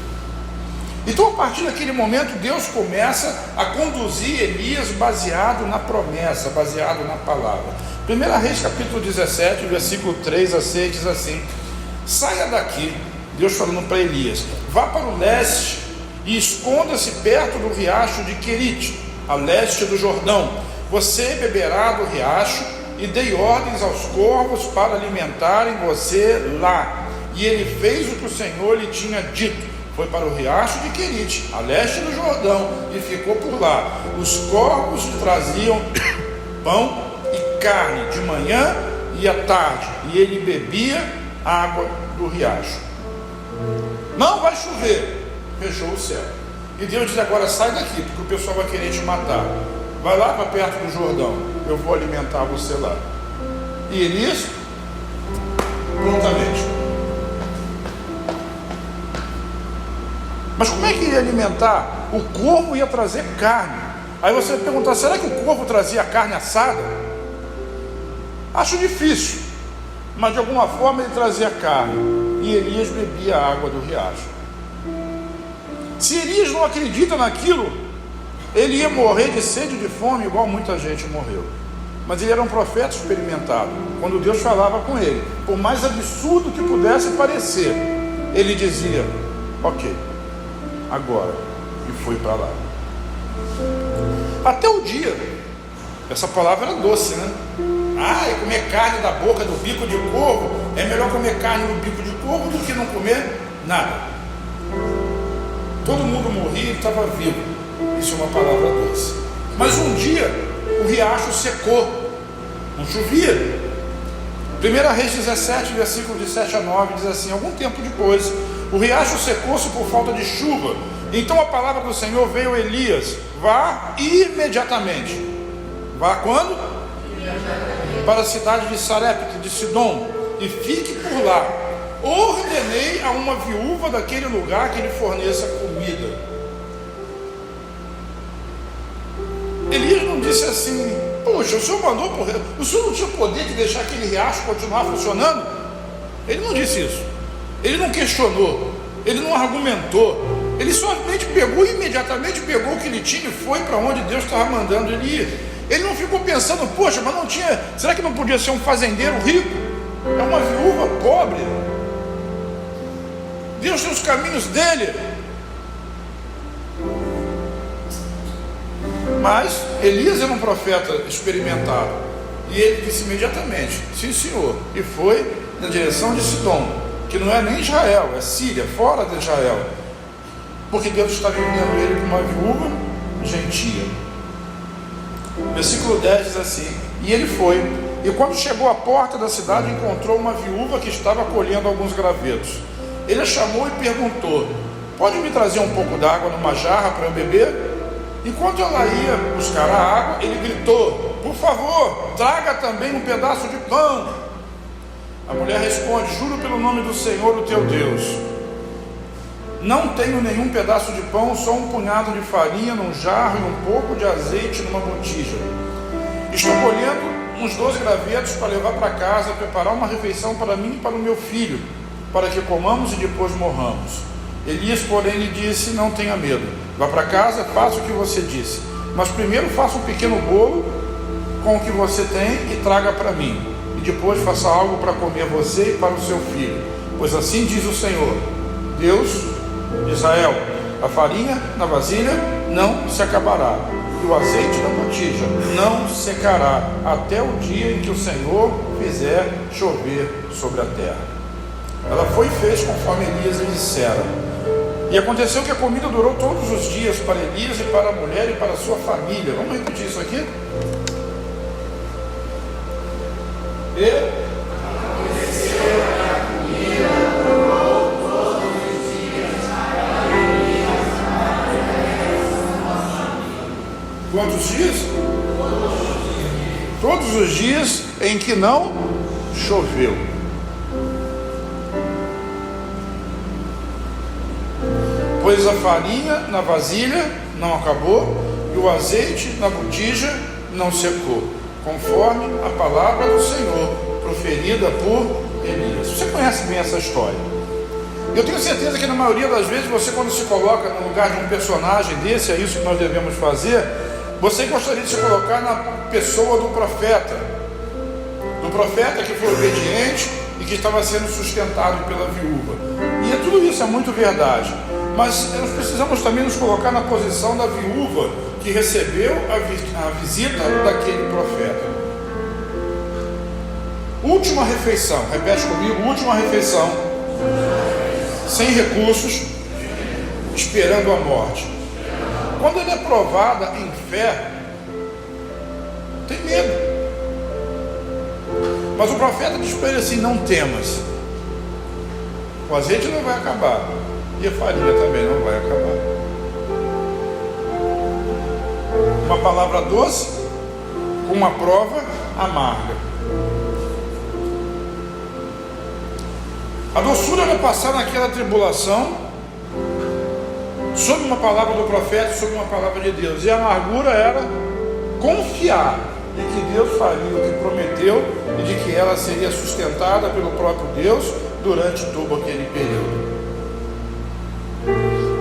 Então, a partir daquele momento, Deus começa a conduzir Elias baseado na promessa, baseado na palavra. 1 Reis capítulo 17, versículo 3 a 6 diz assim, saia daqui, Deus falando para Elias, vá para o leste e esconda-se perto do riacho de Querite, a leste do Jordão. Você beberá do riacho, e dei ordens aos corvos para alimentarem você lá. E ele fez o que o Senhor lhe tinha dito. Foi para o riacho de Querite, a leste do Jordão, e ficou por lá. Os corvos traziam pão e carne de manhã e à tarde, e ele bebia água do riacho. Não vai chover, fechou o céu. E Deus diz agora, sai daqui, porque o pessoal vai querer te matar. Vai lá para perto do Jordão, eu vou alimentar você lá. E Elias, prontamente. Mas como é que ia alimentar? O corvo ia trazer carne. Aí você vai perguntar, será que o corvo trazia carne assada? Acho difícil, mas de alguma forma ele trazia carne. E Elias bebia a água do riacho. Se Elias não acredita naquilo, ele ia morrer de sede e de fome, igual muita gente morreu. Mas ele era um profeta experimentado. Quando Deus falava com ele, por mais absurdo que pudesse parecer, ele dizia, ok, agora, e foi para lá. Até o dia, essa palavra era doce, né? Comer carne da boca do bico de corvo, é melhor comer carne no bico de corvo do que não comer nada. Todo mundo morria e estava vivo. Isso é uma palavra doce. Mas um dia o riacho secou, não chovia. 1 Reis 17, versículo de 7 a 9 diz assim, algum tempo depois o riacho secou-se por falta de chuva. Então a palavra do Senhor veio a Elias, vá imediatamente. Vá quando? Para a cidade de Sarepta, de Sidom, e fique por lá. Ordenei a uma viúva daquele lugar que lhe forneça comida. Elias não disse assim, poxa, o senhor mandou por... O senhor não tinha poder de deixar aquele riacho continuar funcionando? Ele não disse isso. Ele não questionou, ele não argumentou, ele somente pegou, imediatamente pegou o que ele tinha e foi para onde Deus estava mandando ele ir. Ele não ficou pensando, poxa, mas não tinha, será que não podia ser um fazendeiro rico? É uma viúva pobre. Deus tem os caminhos dele. Mas Elias era um profeta experimentado, e ele disse imediatamente, sim senhor, e foi na direção de Sidom, que não é nem Israel, é Síria, fora de Israel, porque Deus estava enviando ele para uma viúva gentia. Versículo 10 diz assim: e ele foi, e quando chegou à porta da cidade, encontrou uma viúva que estava colhendo alguns gravetos. Ele a chamou e perguntou: pode me trazer um pouco d'água numa jarra para eu beber? Enquanto ela ia buscar a água, ele gritou: por favor, traga também um pedaço de pão. A mulher responde: juro pelo nome do Senhor, o teu Deus, não tenho nenhum pedaço de pão, só um punhado de farinha num jarro e um pouco de azeite numa botija. Estou colhendo uns 12 gravetos para levar para casa, preparar uma refeição para mim e para o meu filho, para que comamos e depois morramos. Elias, porém, lhe disse: não tenha medo, vá para casa, faça o que você disse, mas primeiro faça um pequeno bolo com o que você tem e traga para mim, e depois faça algo para comer você e para o seu filho, pois assim diz o Senhor, Deus de Israel: a farinha na vasilha não se acabará, e o azeite na botija não secará, até o dia em que o Senhor fizer chover sobre a terra. Ela foi e fez conforme Elias lhe dissera. E aconteceu que a comida durou todos os dias para Elias e para a mulher e para a sua família. Vamos repetir isso aqui? Quantos dias? Todos os dias em que não choveu. Pois a farinha na vasilha não acabou e o azeite na botija não secou, conforme a palavra do Senhor proferida por Elias. Você conhece bem essa história. Eu tenho certeza que na maioria das vezes você, quando se coloca no lugar de um personagem desse, é isso que nós devemos fazer, você gostaria de se colocar na pessoa do profeta que foi obediente e que estava sendo sustentado pela viúva. E tudo isso é muito verdade, mas nós precisamos também nos colocar na posição da viúva que recebeu a visita daquele profeta. Última refeição, repete comigo: última refeição, sem recursos, esperando a morte. Quando ele é provada em fé, tem medo. Mas o profeta diz para ele assim: não temas, o azeite não vai acabar e a farinha também não vai acabar. Uma palavra doce com uma prova amarga. A doçura era passar naquela tribulação sob uma palavra do profeta, sob uma palavra de Deus, e a amargura era confiar de que Deus faria o que prometeu e de que ela seria sustentada pelo próprio Deus durante todo aquele período.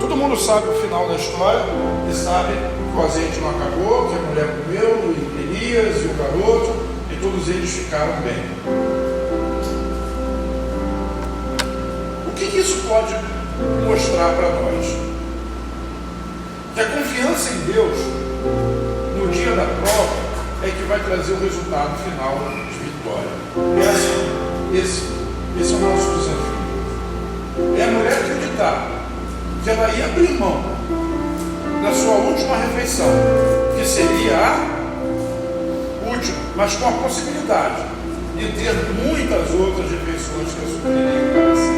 Todo mundo sabe o final da história e sabe que o azeite não acabou, que a mulher comeu, e Elias e o garoto, e todos eles ficaram bem. O que isso pode mostrar para nós? Que a confiança em Deus no dia da prova é que vai trazer o resultado final de vitória. Esse é o nosso desafio. É a mulher acreditar que ela ia abrir mão da sua última refeição, que seria a última, mas com a possibilidade de ter muitas outras refeições que a supririam para si.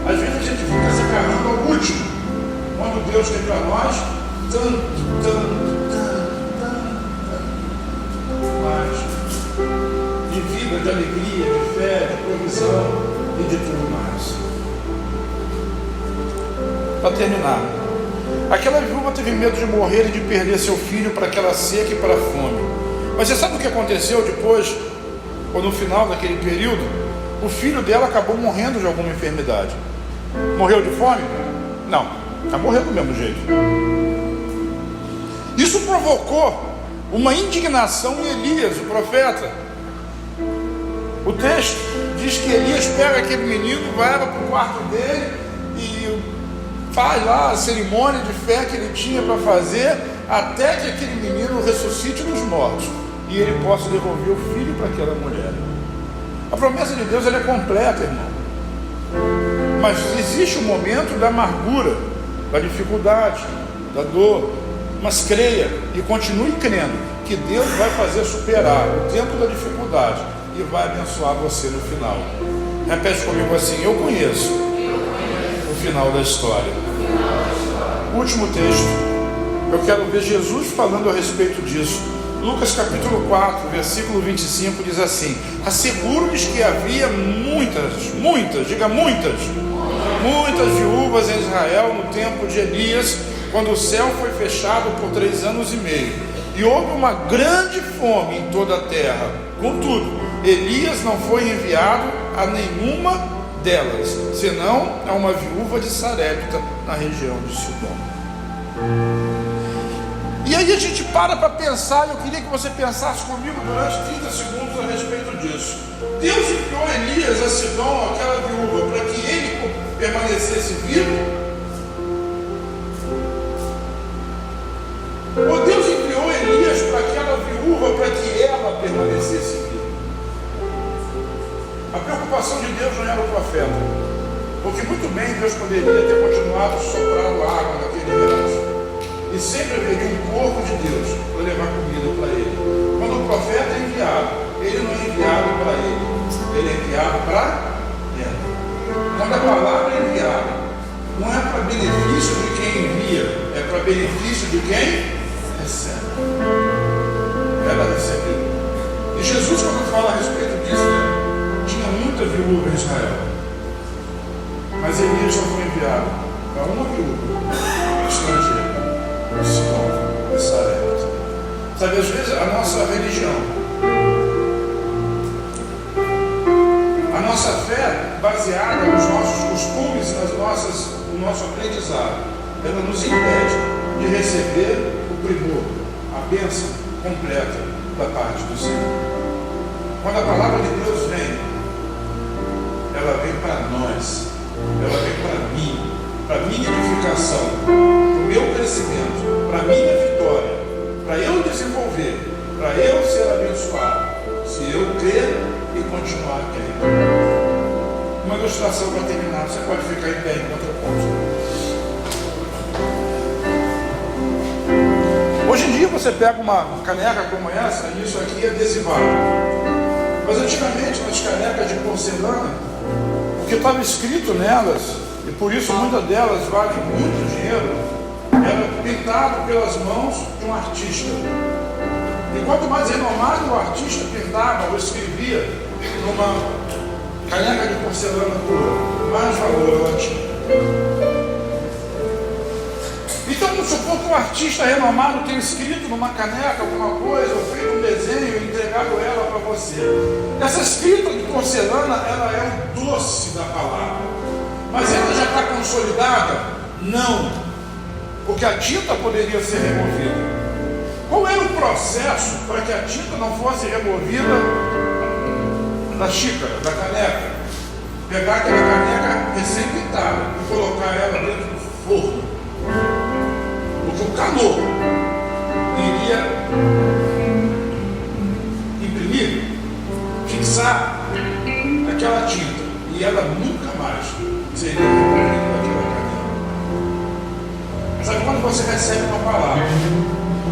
Às vezes a gente fica se agarrando ao último, quando Deus tem para nós tanto mais de vida, de alegria, de fé, de provisão e de tudo mais. Para terminar, aquela viúva teve medo de morrer e de perder seu filho para aquela seca e para a fome. Mas você sabe o que aconteceu depois, ou no final daquele período? O filho dela acabou morrendo de alguma enfermidade. Morreu de fome? Não, ela morreu do mesmo jeito. Isso provocou uma indignação em Elias, o profeta. O texto diz que Elias pega aquele menino, vai para o quarto dele e faz lá a cerimônia de fé que ele tinha para fazer, até que aquele menino ressuscite dos mortos e ele possa devolver o filho para aquela mulher. A promessa de Deus, ela é completa, irmão. Mas existe um momento da amargura, da dificuldade, da dor. Mas creia e continue crendo que Deus vai fazer superar o tempo da dificuldade e vai abençoar você no final. Repete comigo assim: eu conheço o final da história. Último texto, eu quero ver Jesus falando a respeito disso. Lucas capítulo 4, versículo 25 diz assim: asseguro-lhes que havia muitas viúvas em Israel no tempo de Elias, quando o céu foi fechado por 3 anos e meio, e houve uma grande fome em toda a terra. Contudo, Elias não foi enviado a nenhuma delas, senão a uma viúva de Sarepta, na região de Sidom. E aí a gente para pensar, e eu queria que você pensasse comigo durante 30 segundos a respeito disso. Deus enviou Elias a Sidom, aquela viúva, para que ele permanecesse vivo? Ou Deus enviou Elias para aquela viúva para que ela permanecesse viva? A preocupação de Deus não era o profeta, porque muito bem Deus poderia ter continuado soprando água naquele riacho, e sempre haveria um corpo de Deus para levar comida para ele. Quando o profeta é enviado, ele não é enviado para ele é enviado para dentro. Quando a palavra é enviada, não é para benefício de quem envia, é para benefício de quem recebe. Ela recebeu. E Jesus, quando fala a respeito disso, tinha muita viúva em Israel, mas Elias só foi enviado para uma viúva estrangeira, Sidom e Sarepta. Sabe, às vezes a nossa religião, a nossa fé baseada nos nossos costumes, no nosso aprendizado, ela nos impede de receber o primor, a bênção completa da parte do Senhor. Quando a palavra de Deus vem, ela vem para nós, ela vem para mim, para minha edificação, para o meu crescimento, para minha vitória, para eu desenvolver, para eu ser abençoado, se eu crer e continuar crendo. Uma ilustração para terminar, você pode ficar em pé enquanto eu conto. Hoje em dia você pega uma caneca como essa, e isso aqui é adesivado. Mas antigamente nas canecas de porcelana, o que estava escrito nelas, e por isso muitas delas valem muito dinheiro, era pintado pelas mãos de um artista. E quanto mais renomado o artista pintava ou escrevia numa caneca de porcelana pura, mais valor ela tinha. Então vamos supor que um artista renomado tenha escrito numa caneca alguma coisa, ou feito um desenho e entregado ela para você. Essa escrita de porcelana, ela é o doce da palavra. Mas ela já está consolidada? Não. Porque a tinta poderia ser removida. Qual era o processo para que a tinta não fosse removida da xícara, da caneca? Pegar aquela caneca recém-pintada e colocar ela dentro do forno. Porque o calor iria imprimir, fixar aquela tinta, e ela nunca mais seria removida daquela caneca. Sabe quando você recebe uma palavra?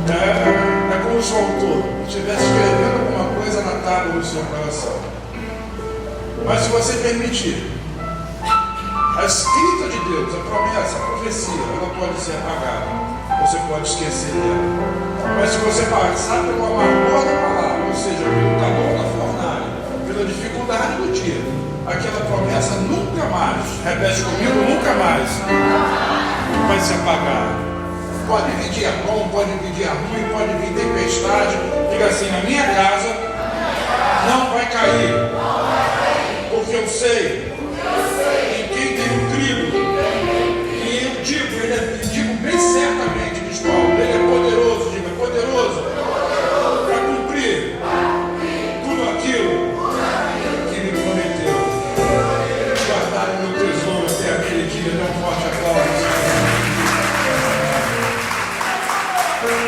É como se o autor estivesse escrevendo alguma coisa na tábua do seu coração. Mas se você permitir, a escrita de Deus, a promessa, a profecia, ela pode ser apagada. Você pode esquecer dela. Mas se você passar pelo amargor da palavra, ou seja, pelo calor da fornalha, pela dificuldade do dia, aquela promessa nunca mais, repete comigo, nunca mais vai se apagar. Pode vir dia bom, pode vir dia ruim, pode vir tempestade. Diga assim: na minha casa não vai cair